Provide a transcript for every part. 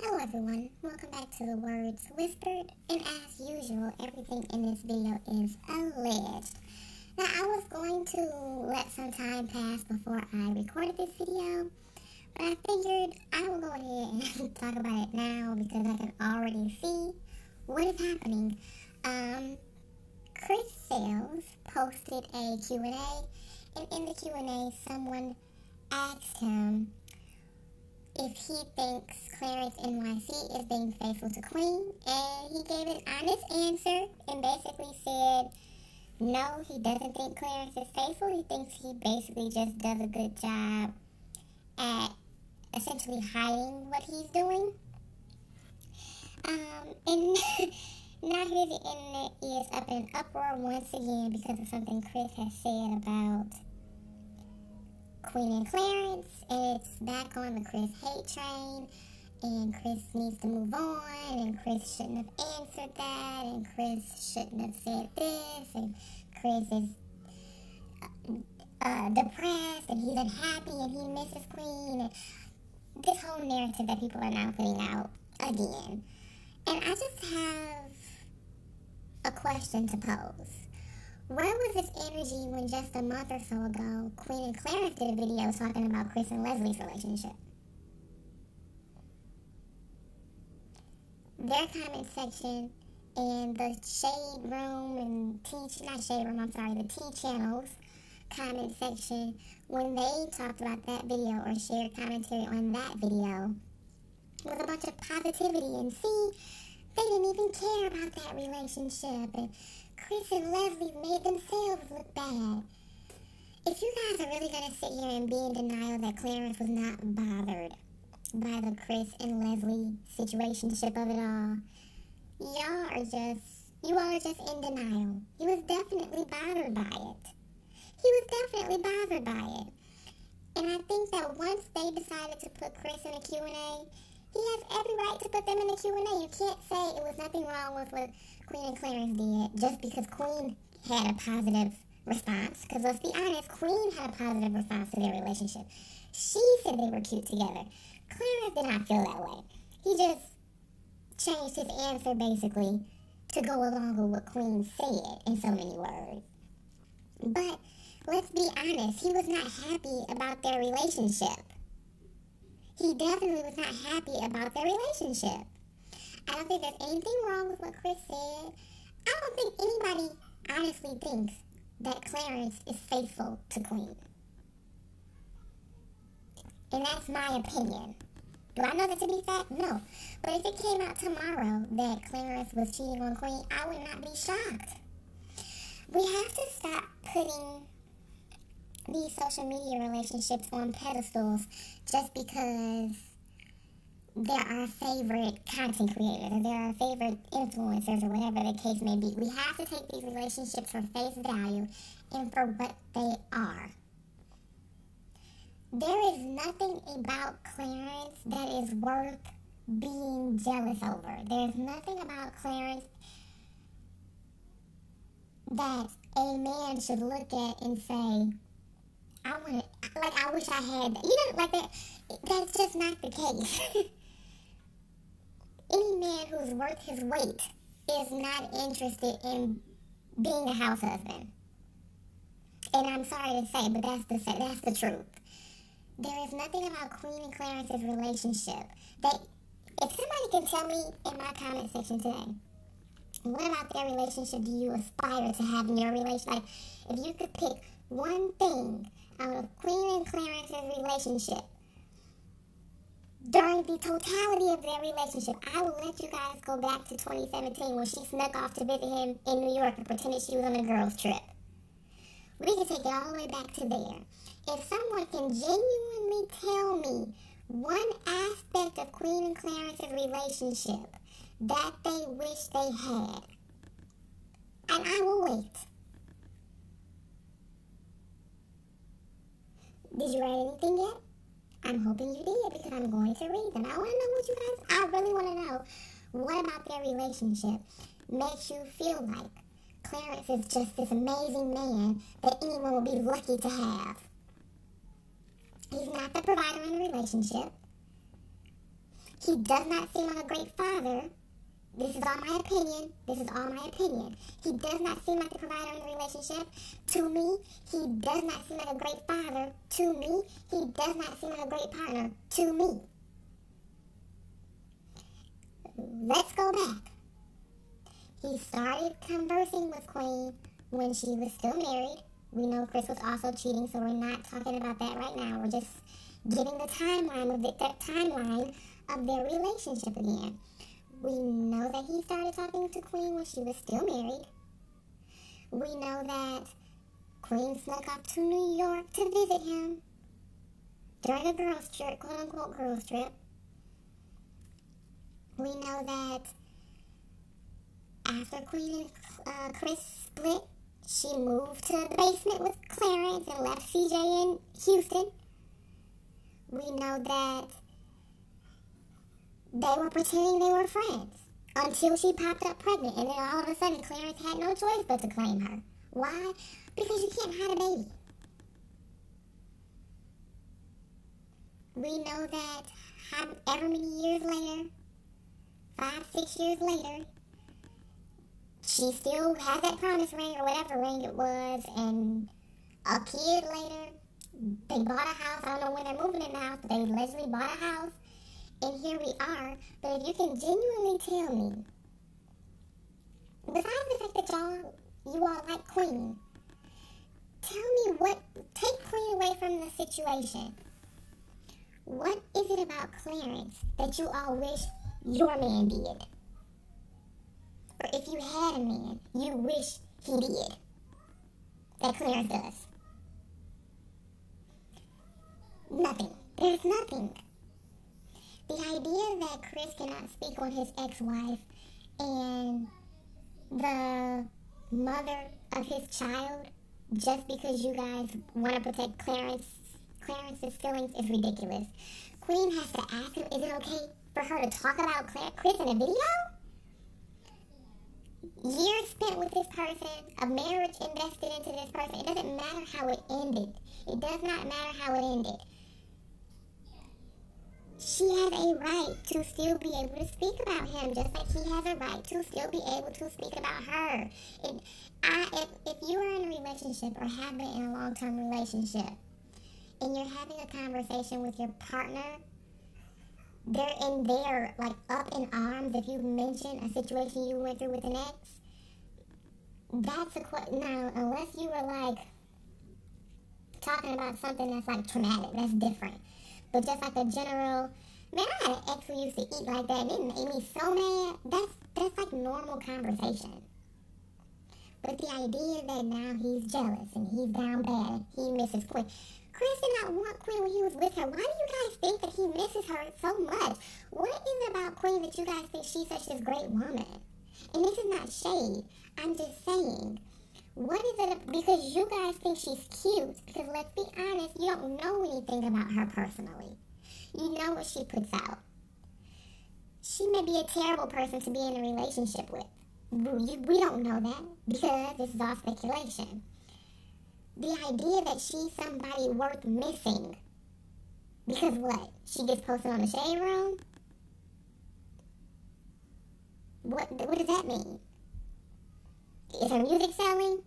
Hello everyone, welcome back to the Words Whispered, and as usual, everything in this video is alleged. Now, I was going to let some time pass before I recorded this video, but I figured I will go ahead and talk about it now because I can already see what is happening. Chris Sales posted a Q&A, and in the Q&A, someone asked him if he thinks Clarence NYC is being faithful to Queen, and he gave an honest answer and basically said, no, he doesn't think Clarence is faithful. He thinks he basically just does a good job at essentially hiding what he's doing. And now here the internet is up in an uproar once again because of something Chris has said about Queen and Clarence, and it's back on the Chris hate train, and Chris needs to move on, and Chris shouldn't have answered that, and Chris shouldn't have said this, and Chris is depressed, and he's unhappy, and he misses Queen, and this whole narrative that people are now putting out again. And I just have a question to pose. Where was this energy when just a month or so ago, Queen and Clarence did a video talking about Chris and Leslie's relationship? Their comment section and the Shade Room and the T Channel's comment section, when they talked about that video or shared commentary on that video, was a bunch of positivity and see, they didn't even care about that relationship, and Chris and Leslie made themselves look bad. If you guys are really going to sit here and be in denial that Clarence was not bothered by the Chris and Leslie situationship of it all, you all are just in denial. He was definitely bothered by it. And I think that once they decided to put Chris in a Q&A, he has every right to put them in the Q&A. You can't say it was nothing wrong with what Queen and Clarence did just because Queen had a positive response. Because let's be honest, Queen had a positive response to their relationship. She said they were cute together. Clarence did not feel that way. He just changed his answer basically to go along with what Queen said in so many words. But let's be honest, he was not happy about their relationship. He definitely was not happy about their relationship. I don't think there's anything wrong with what Chris said. I don't think anybody honestly thinks that Clarence is faithful to Queen. And that's my opinion. Do I know that to be fact? No. But if it came out tomorrow that Clarence was cheating on Queen, I would not be shocked. We have to stop putting these social media relationships on pedestals just because they're our favorite content creators or they're our favorite influencers or whatever the case may be. We have to take these relationships for face value and for what they are. There is nothing about Clarence that is worth being jealous over. There's nothing about Clarence that a man should look at and say, I wish I had that. You know, like that. That's just not the case. Any man who's worth his weight is not interested in being a house husband. And I'm sorry to say, but that's the truth. There is nothing about Queen and Clarence's relationship that, if somebody can tell me in my comment section today, what about their relationship do you aspire to have in your relationship? Like, if you could pick one thing out of Queen and Clarence's relationship during the totality of their relationship, I will let you guys go back to 2017 when she snuck off to visit him in New York and pretended she was on a girls' trip. We can take it all the way back to there. If someone can genuinely tell me one aspect of Queen and Clarence's relationship that they wish they had, and I will wait. Did you write anything yet? I'm hoping you did because I'm going to read them. I want to know what you guys, I really want to know what about their relationship makes you feel like Clarence is just this amazing man that anyone will be lucky to have. He's not the provider in the relationship. He does not seem like a great father. This is all my opinion. This is all my opinion. He does not seem like the provider in the relationship. To me, he does not seem like a great father. To me, he does not seem like a great partner. To me. Let's go back. He started conversing with Queen when she was still married. We know Chris was also cheating, so we're not talking about that right now. We're just getting the timeline of their relationship again. We know that he started talking to Queen when she was still married. We know that Queen snuck off to New York to visit him during a girls' trip, quote-unquote girls' trip. We know that after Queen and Chris split, she moved to the basement with Clarence and left CJ in Houston. We know that they were pretending they were friends until she popped up pregnant, and then all of a sudden Clarence had no choice but to claim her. Why? Because you can't hide a baby. We know that however many years later, 5-6 years later, she still has that promise ring or whatever ring it was, and a kid later, they bought a house. I don't know when they're moving in the house, but they allegedly bought a house, and here we are. But if you can genuinely tell me, besides the fact that you all like Queen, tell me take Queen away from the situation. What is it about Clarence that you all wish your man did? Or if you had a man, you wish he did, that Clarence does? Nothing. There's nothing. The idea that Chris cannot speak on his ex-wife and the mother of his child just because you guys want to protect Clarence's feelings is ridiculous. Queen has to ask him, is it okay for her to talk about Chris in a video? Years spent with this person, a marriage invested into this person. It doesn't matter how it ended. It does not matter how it ended. She has a right to still be able to speak about him, just like he has a right to still be able to speak about her. If you are in a relationship or have been in a long-term relationship, and you're having a conversation with your partner, they're like up in arms if you mention a situation you went through with an ex. That's now, unless you were like talking about something that's like traumatic, that's different. But just like a general, man, I had an ex who used to eat like that and it made me so mad. That's like normal conversation. But the idea that now he's jealous and he's down bad, he misses Queen. Chris did not want Queen when he was with her. Why do you guys think that he misses her so much? What is it about Queen that you guys think she's such a great woman? And this is not shade. I'm just saying. What is it? Because you guys think she's cute. Because let's be honest, you don't know anything about her personally. You know what she puts out. She may be a terrible person to be in a relationship with. We don't know that because this is all speculation. The idea that she's somebody worth missing because what? She gets posted on the Shade Room? What does that mean? Is her music selling?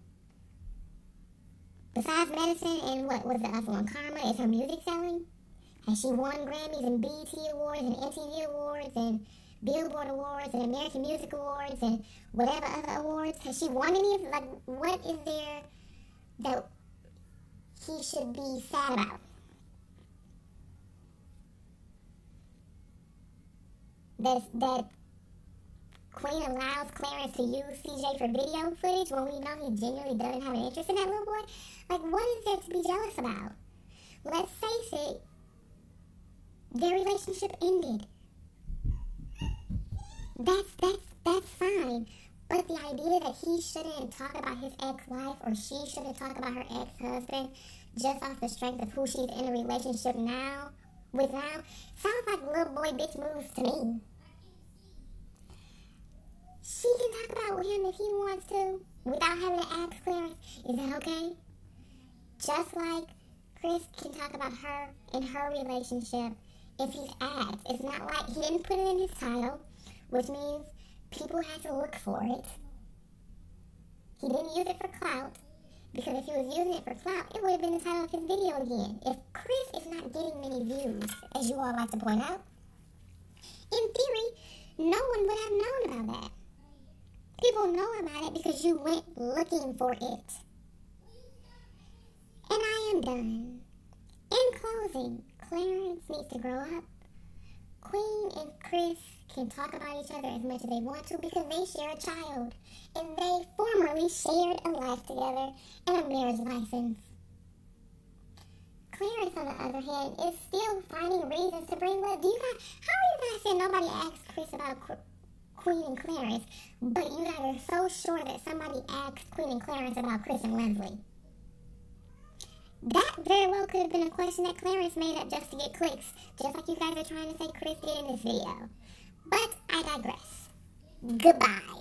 Besides medicine and what was the other one? Karma, is her music selling? Has she won Grammys and BET Awards and MTV Awards and Billboard Awards and American Music Awards and whatever other awards? Has she won any of them? Like, what is there that he should be sad about? That Queen allows Clarence to use CJ for video footage when we know he genuinely doesn't have an interest in that little boy? Like, what is there to be jealous about? Let's face it, their relationship ended. That's fine. But the idea that he shouldn't talk about his ex-wife or she shouldn't talk about her ex-husband just off the strength of who she's in a relationship with now sounds like little boy bitch moves to me. She can talk about him if he wants to without having to ask Clarence, is that okay? Just like Chris can talk about her and her relationship if he's asked. It's not like he didn't put it in his title, which means people had to look for it. He didn't use it for clout, because if he was using it for clout, it would have been the title of his video again. If Chris is not getting many views, as you all like to point out, in theory, no one would have known about that. People know about it because you went looking for it. And I am done. In closing, Clarence needs to grow up. Queen and Chris can talk about each other as much as they want to because they share a child. And they formerly shared a life together and a marriage license. Clarence, on the other hand, is still finding reasons to bring up. How are you guys saying nobody asked Chris about Queen and Clarence, but you guys are so sure that somebody asked Queen and Clarence about Chris and Leslie? That very well could have been a question that Clarence made up just to get clicks, just like you guys are trying to say Chris did in this video. But I digress. Goodbye.